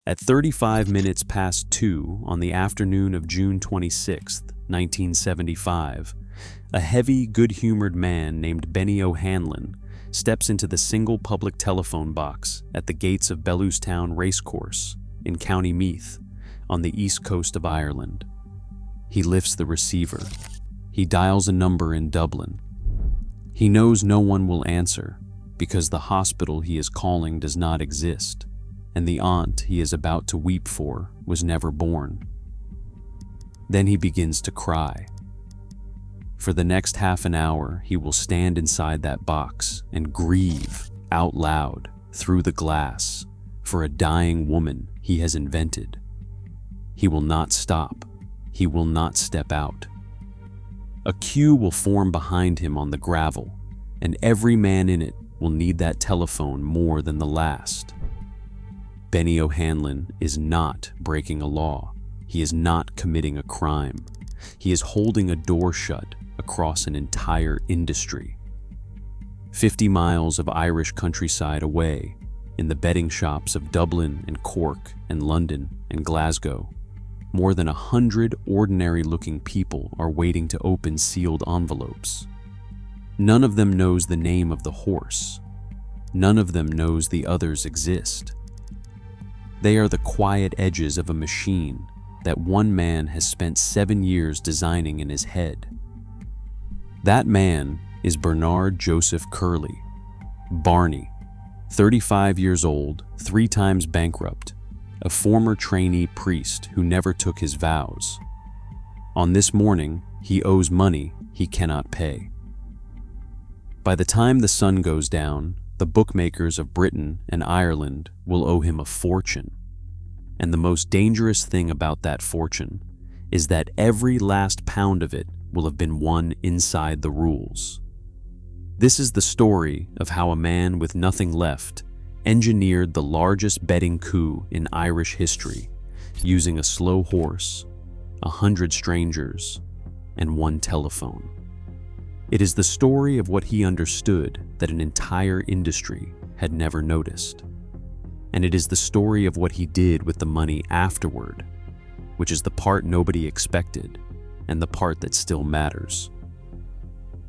At 35 minutes past 2 on the afternoon of June 26, 1975, a heavy, good-humored man named Benny O'Hanlon steps into the single public telephone box at the gates of Bellewstown Racecourse in County Meath on the east coast of Ireland. He lifts the receiver. He dials a number in Dublin. He knows no one will answer because the hospital he is calling does not exist, and the aunt he is about to weep for was never born. Then he begins to cry. For the next half an hour, he will stand inside that box and grieve out loud through the glass for a dying woman he has invented. He will not stop. He will not step out. A queue will form behind him on the gravel, and every man in it will need that telephone more than the last. Benny O'Hanlon is not breaking a law. He is not committing a crime. He is holding a door shut across an entire industry. 50 miles of Irish countryside away, in the betting shops of Dublin and Cork and London and Glasgow, more than 100 ordinary-looking people are waiting to open sealed envelopes. None of them knows the name of the horse. None of them knows the others exist. They are the quiet edges of a machine that one man has spent 7 years designing in his head. That man is Bernard Joseph Curley, Barney, 35 years old, 3 times bankrupt, a former trainee priest who never took his vows. On this morning, he owes money he cannot pay. By the time the sun goes down, the bookmakers of Britain and Ireland will owe him a fortune. And the most dangerous thing about that fortune is that every last pound of it will have been won inside the rules. This is the story of how a man with nothing left engineered the largest betting coup in Irish history, using a slow horse, 100 strangers, and 1 telephone. It is the story of what he understood that an entire industry had never noticed. And it is the story of what he did with the money afterward, which is the part nobody expected and the part that still matters.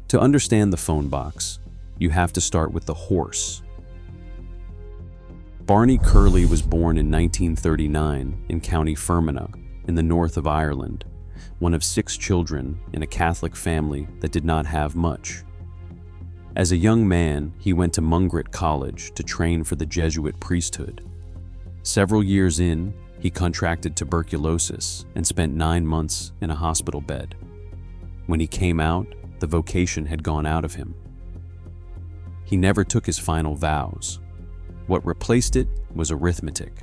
To understand the phone box, you have to start with the horse. Barney Curley was born in 1939 in County Fermanagh in the north of Ireland, one of 6 children in a Catholic family that did not have much. As a young man, he went to Mungret College to train for the Jesuit priesthood. Several years in, he contracted tuberculosis and spent 9 months in a hospital bed. When he came out, the vocation had gone out of him. He never took his final vows. What replaced it was arithmetic.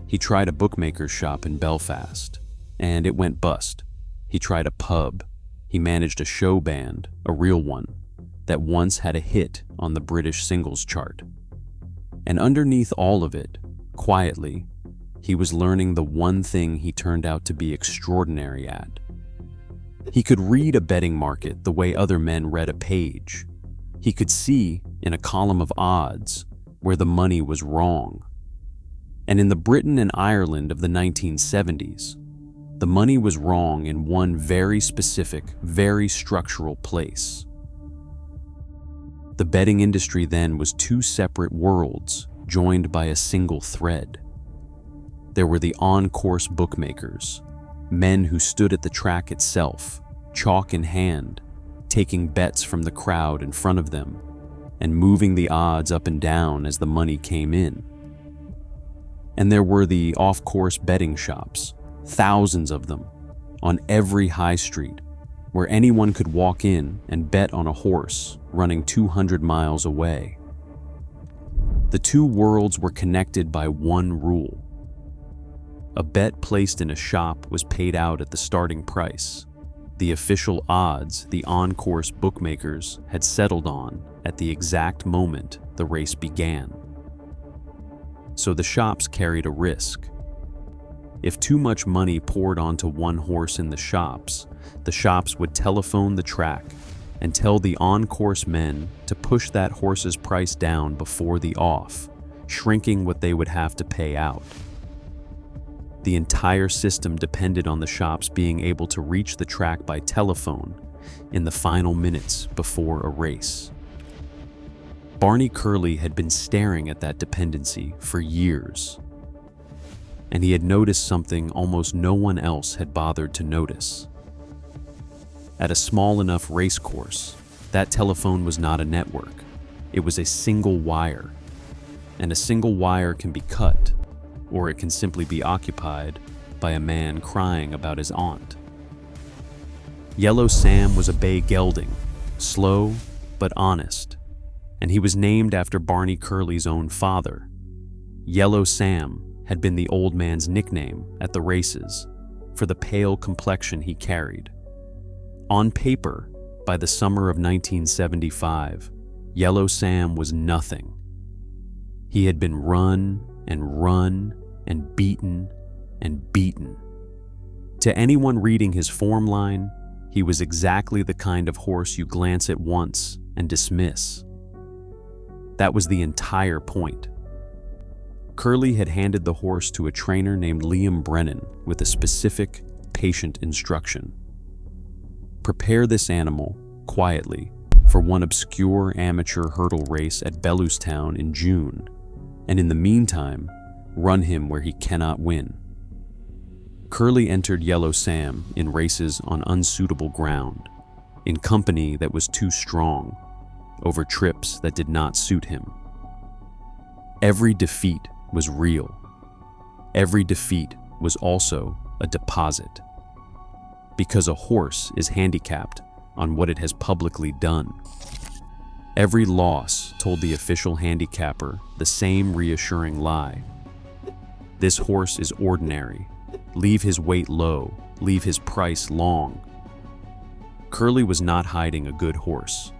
He tried a bookmaker's shop in Belfast, and it went bust. He tried a pub. He managed a show band, a real one, that once had a hit on the British singles chart. And underneath all of it, quietly, he was learning the one thing he turned out to be extraordinary at. He could read a betting market the way other men read a page. He could see, in a column of odds, where the money was wrong. And in the Britain and Ireland of the 1970s, the money was wrong in one very specific, very structural place. The betting industry then was 2 separate worlds joined by a single thread. There were the on-course bookmakers, men who stood at the track itself, chalk in hand, taking bets from the crowd in front of them, and moving the odds up and down as the money came in. And there were the off-course betting shops, thousands of them, on every high street, where anyone could walk in and bet on a horse running 200 miles away. The 2 worlds were connected by one rule. A bet placed in a shop was paid out at the starting price, the official odds the on-course bookmakers had settled on at the exact moment the race began. So the shops carried a risk. If too much money poured onto one horse in the shops would telephone the track and tell the on-course men to push that horse's price down before the off, shrinking what they would have to pay out. The entire system depended on the shops being able to reach the track by telephone in the final minutes before a race. Barney Curley had been staring at that dependency for years, and he had noticed something almost no one else had bothered to notice. At a small enough racecourse, that telephone was not a network. It was a single wire, and a single wire can be cut, or it can simply be occupied by a man crying about his aunt. Yellow Sam was a bay gelding, slow but honest, and he was named after Barney Curley's own father. Yellow Sam had been the old man's nickname at the races for the pale complexion he carried. On paper, by the summer of 1975, Yellow Sam was nothing. He had been run and beaten and beaten. To anyone reading his form line, he was exactly the kind of horse you glance at once and dismiss. That was the entire point. Curley had handed the horse to a trainer named Liam Brennan with a specific, patient instruction. Prepare this animal, quietly, for one obscure amateur hurdle race at Bellewstown in June, and in the meantime, run him where he cannot win. Curley entered Yellow Sam in races on unsuitable ground, in company that was too strong, over trips that did not suit him. Every defeat was real. Every defeat was also a deposit. Because a horse is handicapped on what it has publicly done. Every loss told the official handicapper the same reassuring lie. This horse is ordinary. Leave his weight low. Leave his price long. Curley was not hiding a good horse.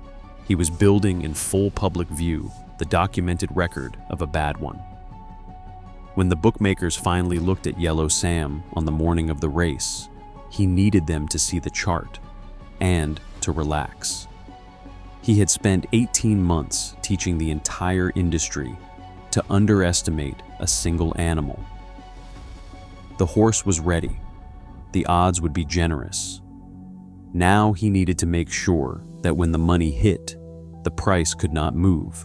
He was building in full public view the documented record of a bad one. When the bookmakers finally looked at Yellow Sam on the morning of the race, he needed them to see the chart and to relax. He had spent 18 months teaching the entire industry to underestimate a single animal. The horse was ready. The odds would be generous. Now he needed to make sure that when the money hit, the price could not move.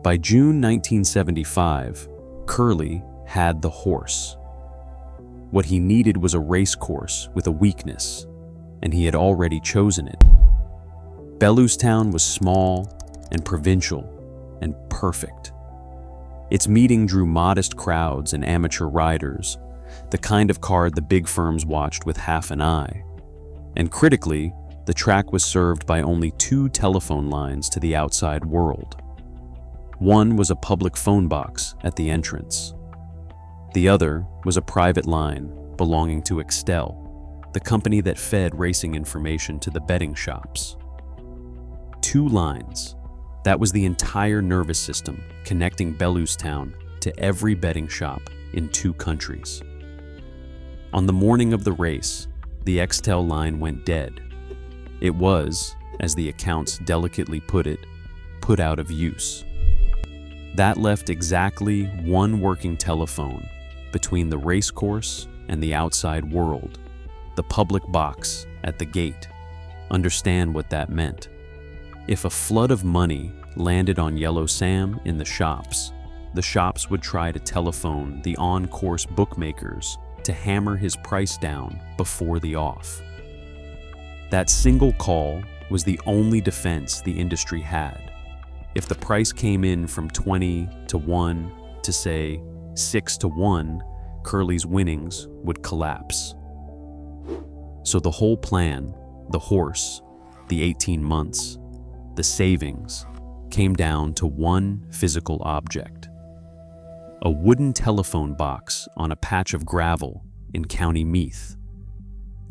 By June 1975, Curley had the horse. What he needed was a racecourse with a weakness, and he had already chosen it. Bellewstown was small and provincial and perfect. Its meeting drew modest crowds and amateur riders, the kind of card the big firms watched with half an eye. And critically, the track was served by only 2 telephone lines to the outside world. One was a public phone box at the entrance. The other was a private line belonging to Excel, the company that fed racing information to the betting shops. 2 lines. That was the entire nervous system connecting Bellewstown to every betting shop in 2 countries. On the morning of the race, the Excel line went dead. It was, as the accounts delicately put it, put out of use. That left exactly 1 working telephone between the racecourse and the outside world, the public box at the gate. Understand what that meant. If a flood of money landed on Yellow Sam in the shops would try to telephone the on-course bookmakers to hammer his price down before the off. That single call was the only defense the industry had. If the price came in from 20 to 1 to, say, 6 to 1, Curley's winnings would collapse. So the whole plan, the horse, the 18 months, the savings, came down to one physical object. A wooden telephone box on a patch of gravel in County Meath.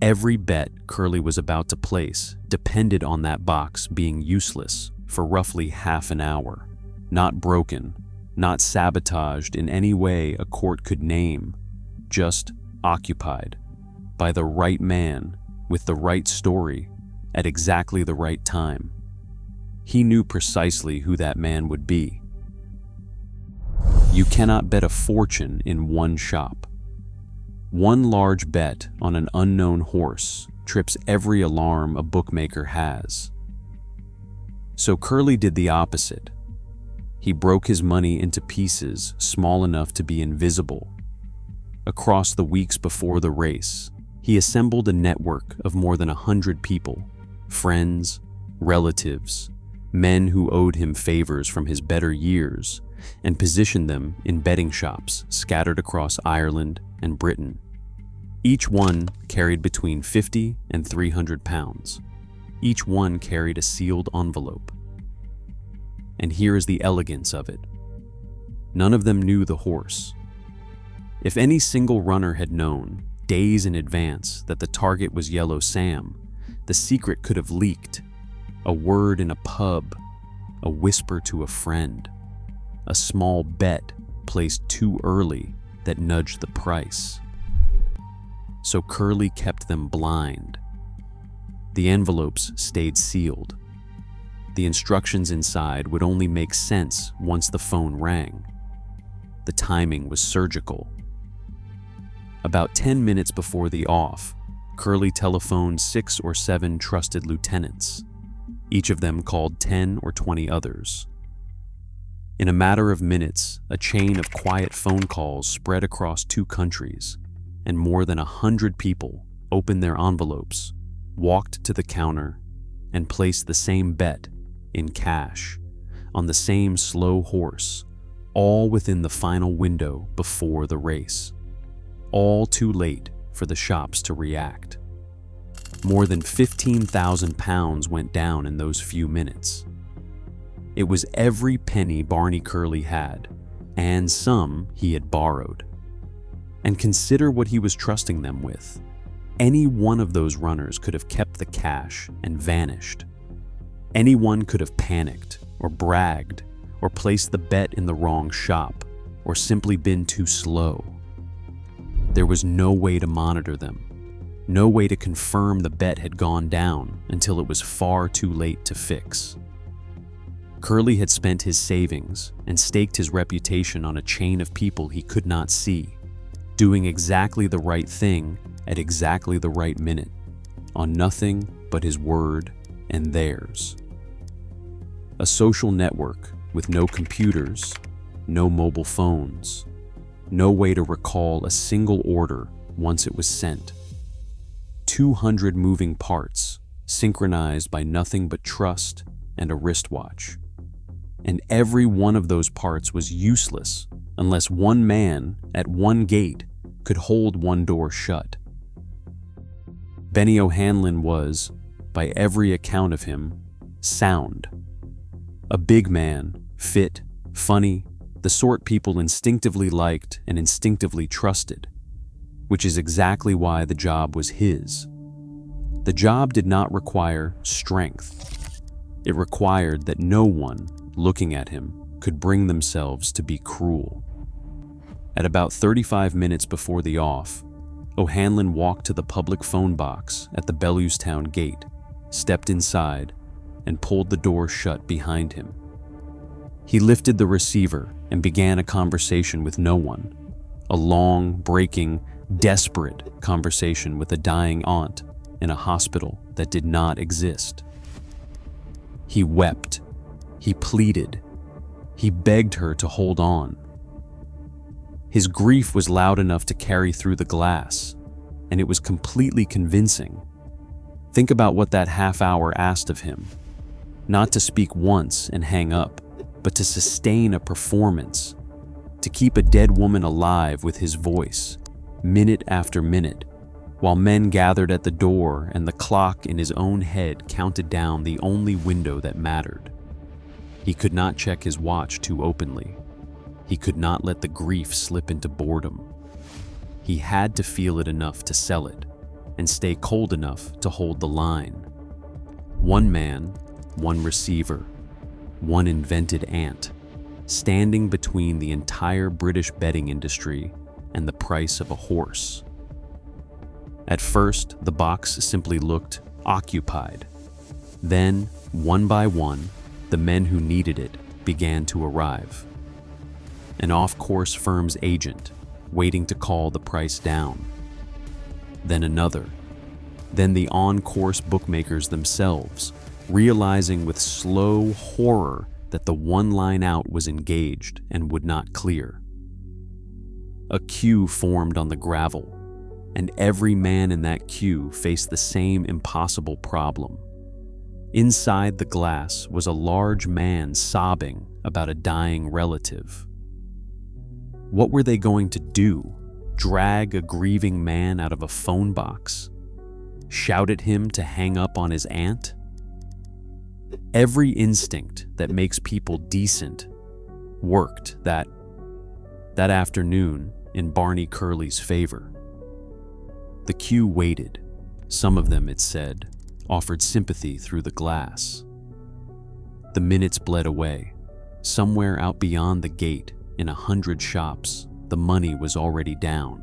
Every bet Curley was about to place depended on that box being useless for roughly half an hour, not broken, not sabotaged in any way a court could name, just occupied by the right man with the right story at exactly the right time. He knew precisely who that man would be. You cannot bet a fortune in one shop. One large bet on an unknown horse trips every alarm a bookmaker has. So Curley did the opposite. He broke his money into pieces small enough to be invisible. Across the weeks before the race, he assembled a network of more than 100 people, friends, relatives, men who owed him favors from his better years, and positioned them in betting shops scattered across Ireland and Britain. Each one carried between 50 and 300 pounds. Each one carried a sealed envelope. And here is the elegance of it. None of them knew the horse. If any single runner had known, days in advance, that the target was Yellow Sam, the secret could have leaked. A word in a pub, a whisper to a friend, a small bet placed too early that nudged the price. So Curley kept them blind. The envelopes stayed sealed. The instructions inside would only make sense once the phone rang. The timing was surgical. About 10 minutes before the off, Curley telephoned 6 or 7 trusted lieutenants. Each of them called 10 or 20 others. In a matter of minutes, a chain of quiet phone calls spread across 2 countries, and more than 100 people opened their envelopes, walked to the counter, and placed the same bet in cash on the same slow horse, all within the final window before the race. All too late for the shops to react. More than 15,000 pounds went down in those few minutes. It was every penny Barney Curley had, and some he had borrowed. And consider what he was trusting them with. Any one of those runners could have kept the cash and vanished. Anyone could have panicked, or bragged, or placed the bet in the wrong shop, or simply been too slow. There was no way to monitor them. No way to confirm the bet had gone down until it was far too late to fix. Curley had spent his savings and staked his reputation on a chain of people he could not see, doing exactly the right thing at exactly the right minute, on nothing but his word and theirs. A social network with no computers, no mobile phones, no way to recall a single order once it was sent. 200 moving parts, synchronized by nothing but trust and a wristwatch. And every one of those parts was useless unless one man at one gate could hold one door shut. Benny O'Hanlon was, by every account of him, sound. A big man, fit, funny, the sort people instinctively liked and instinctively trusted, which is exactly why the job was his. The job did not require strength. It required that no one, looking at him, could bring themselves to be cruel. At about 35 minutes before the off, O'Hanlon walked to the public phone box at the Bellewstown gate, stepped inside, and pulled the door shut behind him. He lifted the receiver and began a conversation with no one, a long, breaking, desperate conversation with a dying aunt in a hospital that did not exist. He wept. He pleaded. He begged her to hold on. His grief was loud enough to carry through the glass, and it was completely convincing. Think about what that half hour asked of him. Not to speak once and hang up, but to sustain a performance, to keep a dead woman alive with his voice, minute after minute, while men gathered at the door and the clock in his own head counted down the only window that mattered. He could not check his watch too openly. He could not let the grief slip into boredom. He had to feel it enough to sell it, and stay cold enough to hold the line. One man, one receiver, one invented ant, standing between the entire British betting industry and the price of a horse. At first, the box simply looked occupied. Then, one by one, the men who needed it began to arrive. An off-course firm's agent, waiting to call the price down. then another. Then the on-course bookmakers themselves, realizing with slow horror that the one line out was engaged and would not clear. A queue formed on the gravel, and every man in that queue faced the same impossible problem. Inside the glass was a large man sobbing about a dying relative. What were they going to do? Drag a grieving man out of a phone box? Shout at him to hang up on his aunt? Every instinct that makes people decent worked that afternoon in Barney Curley's favor. The queue waited. Some of them, it said, offered sympathy through the glass. The minutes bled away. Somewhere out beyond the gate, in 100 shops, the money was already down.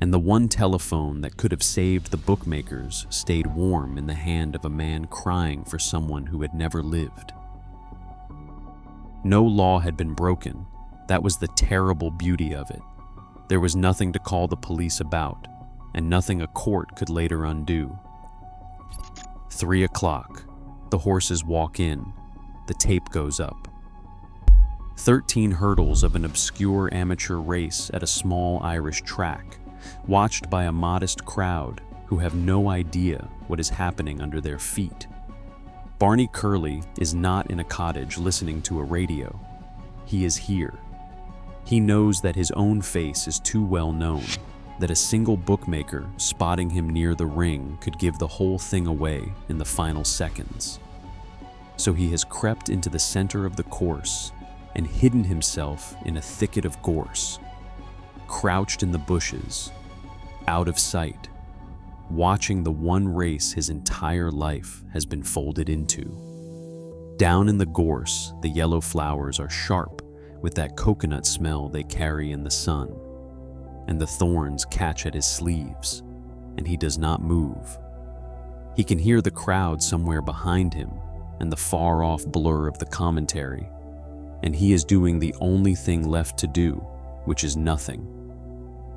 And the one telephone that could have saved the bookmakers stayed warm in the hand of a man crying for someone who had never lived. No law had been broken. That was the terrible beauty of it. There was nothing to call the police about, and nothing a court could later undo. 3 o'clock. The horses walk in. The tape goes up. 13 hurdles of an obscure amateur race at a small Irish track, watched by a modest crowd who have no idea what is happening under their feet. Barney Curley is not in a cottage listening to a radio. He is here. He knows that his own face is too well known, that a single bookmaker spotting him near the ring could give the whole thing away in the final seconds. So he has crept into the center of the course and hidden himself in a thicket of gorse, crouched in the bushes, out of sight, watching the one race his entire life has been folded into. Down in the gorse, the yellow flowers are sharp with that coconut smell they carry in the sun, and the thorns catch at his sleeves, and he does not move. He can hear the crowd somewhere behind him and the far-off blur of the commentary, and he is doing the only thing left to do, which is nothing.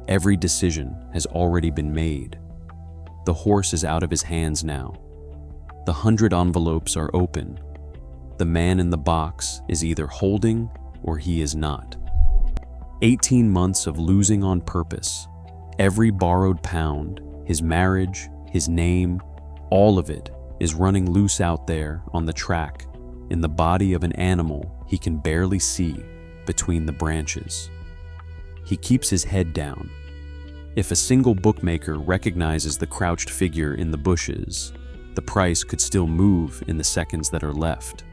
Every decision has already been made. The horse is out of his hands now. The 100 envelopes are open. The man in the box is either holding or he is not. 18 months of losing on purpose. Every borrowed pound, his marriage, his name, all of it is running loose out there on the track in the body of an animal he can barely see between the branches. He keeps his head down. If a single bookmaker recognizes the crouched figure in the bushes, the price could still move in the seconds that are left.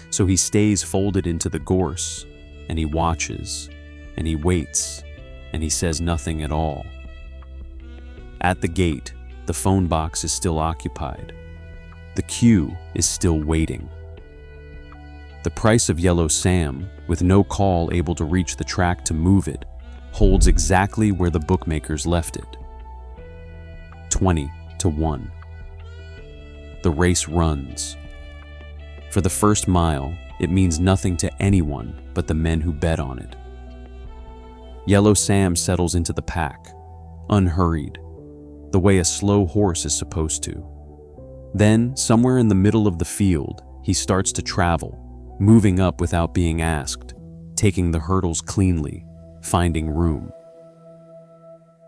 So he stays folded into the gorse, and he watches, and he waits, and he says nothing at all. At the gate, the phone box is still occupied. The queue is still waiting. The price of Yellow Sam, with no call able to reach the track to move it, holds exactly where the bookmakers left it. 20-1. The race runs. For the first mile, it means nothing to anyone but the men who bet on it. Yellow Sam settles into the pack, unhurried, the way a slow horse is supposed to. Then, somewhere in the middle of the field, he starts to travel, moving up without being asked, taking the hurdles cleanly, finding room.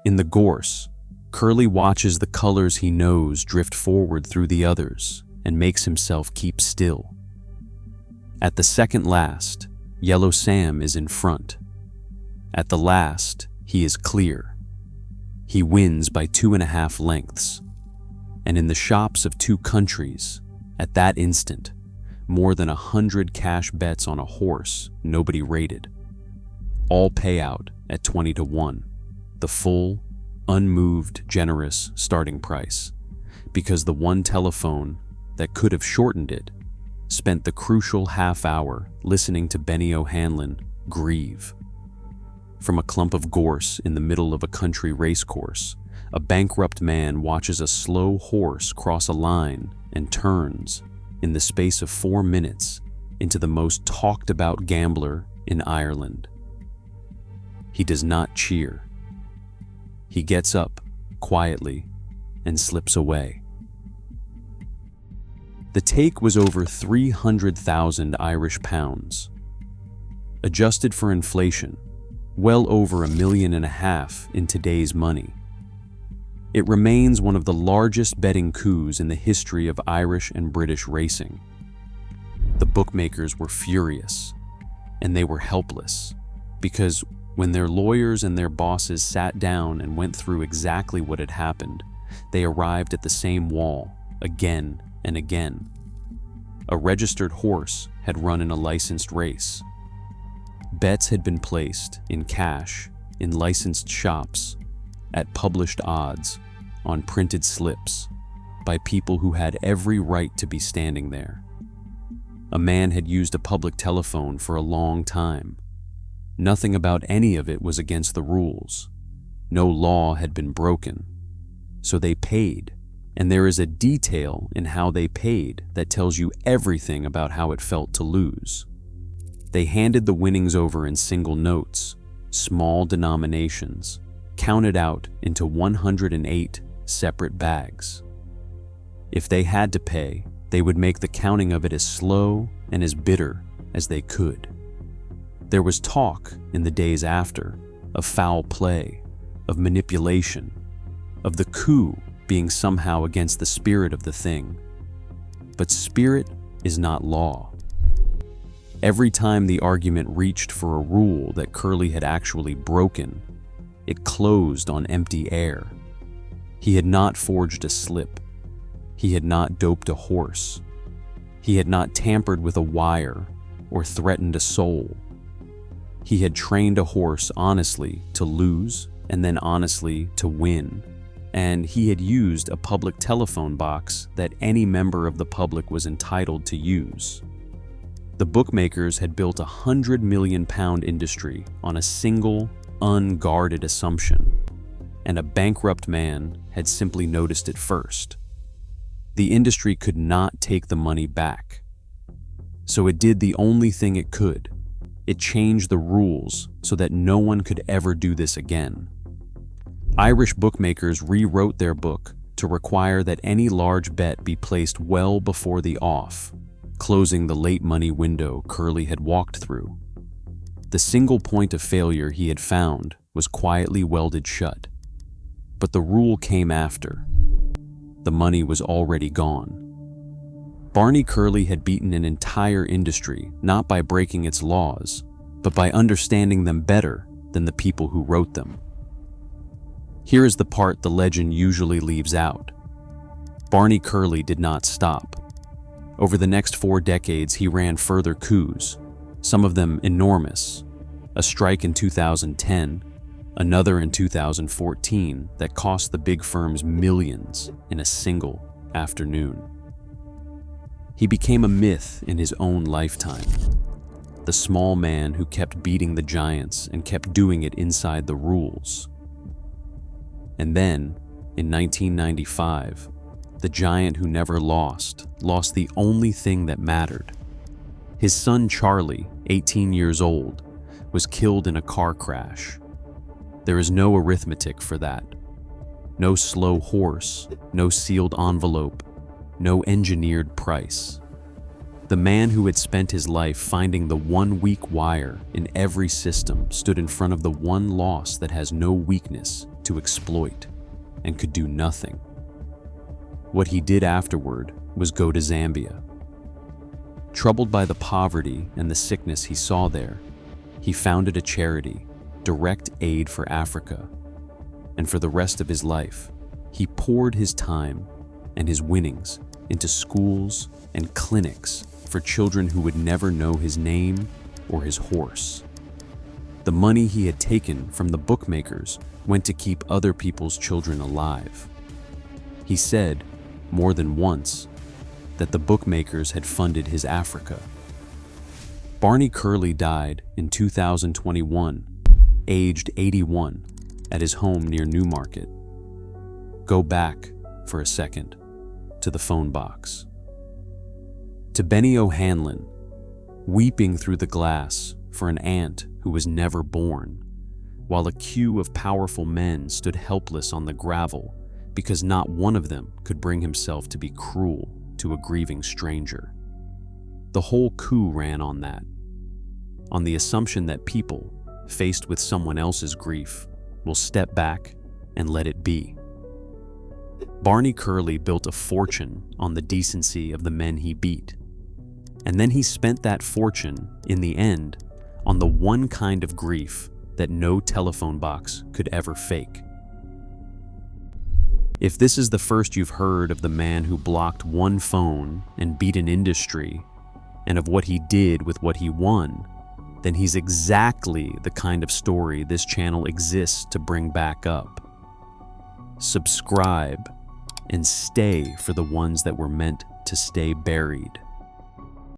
In the gorse, Curley watches the colors he knows drift forward through the others and makes himself keep still. At the second last, Yellow Sam is in front. At the last, he is clear. He wins by 2.5 lengths. And in the shops of 2 countries, at that instant, more than 100 cash bets on a horse nobody rated. All pay out at 20-1, the full, unmoved, generous starting price, because the one telephone that could have shortened it spent the crucial half hour listening to Benny O'Hanlon grieve. From a clump of gorse in the middle of a country racecourse, a bankrupt man watches a slow horse cross a line and turns, in the space of 4 minutes, into the most talked about gambler in Ireland. He does not cheer. He gets up, quietly, and slips away. The take was over 300,000 Irish pounds. Adjusted for inflation, well over $1.5 million in today's money. It remains one of the largest betting coups in the history of Irish and British racing. The bookmakers were furious, and they were helpless, because when their lawyers and their bosses sat down and went through exactly what had happened, they arrived at the same wall, again and again. A registered horse had run in a licensed race. Bets had been placed in cash, in licensed shops, at published odds, on printed slips, by people who had every right to be standing there. A man had used a public telephone for a long time. Nothing about any of it was against the rules. No law had been broken. So they paid, and there is a detail in how they paid that tells you everything about how it felt to lose. They handed the winnings over in single notes, small denominations, counted out into 108 separate bags. If they had to pay, they would make the counting of it as slow and as bitter as they could. There was talk in the days after of foul play, of manipulation, of the coup being somehow against the spirit of the thing. But spirit is not law. Every time the argument reached for a rule that Curley had actually broken, it closed on empty air. He had not forged a slip. He had not doped a horse. He had not tampered with a wire or threatened a soul. He had trained a horse honestly to lose and then honestly to win. And he had used a public telephone box that any member of the public was entitled to use. The bookmakers had built a £100 million industry on a single, unguarded assumption, and a bankrupt man had simply noticed it first. The industry could not take the money back. So it did the only thing it could. It changed the rules so that no one could ever do this again. Irish bookmakers rewrote their book to require that any large bet be placed well before the off, closing the late money window Curley had walked through. The single point of failure he had found was quietly welded shut. But the rule came after. The money was already gone. Barney Curley had beaten an entire industry not by breaking its laws, but by understanding them better than the people who wrote them. Here is the part the legend usually leaves out. Barney Curley did not stop. Over the next 4 decades, he ran further coups, some of them enormous. A strike in 2010, another in 2014 that cost the big firms millions in a single afternoon. He became a myth in his own lifetime. The small man who kept beating the giants and kept doing it inside the rules. And then, in 1995, the giant who never lost the only thing that mattered. His son Charlie, 18 years old, was killed in a car crash. There is no arithmetic for that. No slow horse, no sealed envelope, no engineered price. The man who had spent his life finding the one weak wire in every system stood in front of the one loss that has no weakness to exploit and could do nothing. What he did afterward was go to Zambia. Troubled by the poverty and the sickness he saw there, he founded a charity, Direct Aid for Africa, and for the rest of his life, he poured his time and his winnings into schools and clinics for children who would never know his name or his horse. The money he had taken from the bookmakers went to keep other people's children alive. He said, more than once, that the bookmakers had funded his Africa. Barney Curley died in 2021, aged 81, at his home near Newmarket. Go back, for a second, to the phone box. To Benny O'Hanlon, weeping through the glass for an aunt who was never born, while a queue of powerful men stood helpless on the gravel because not one of them could bring himself to be cruel to a grieving stranger. The whole coup ran on that, on the assumption that people, faced with someone else's grief, will step back and let it be. Barney Curley built a fortune on the decency of the men he beat, and then he spent that fortune, in the end, on the one kind of grief that no telephone box could ever fake. If this is the first you've heard of the man who blocked one phone and beat an industry, and of what he did with what he won, then he's exactly the kind of story this channel exists to bring back up. Subscribe and stay for the ones that were meant to stay buried.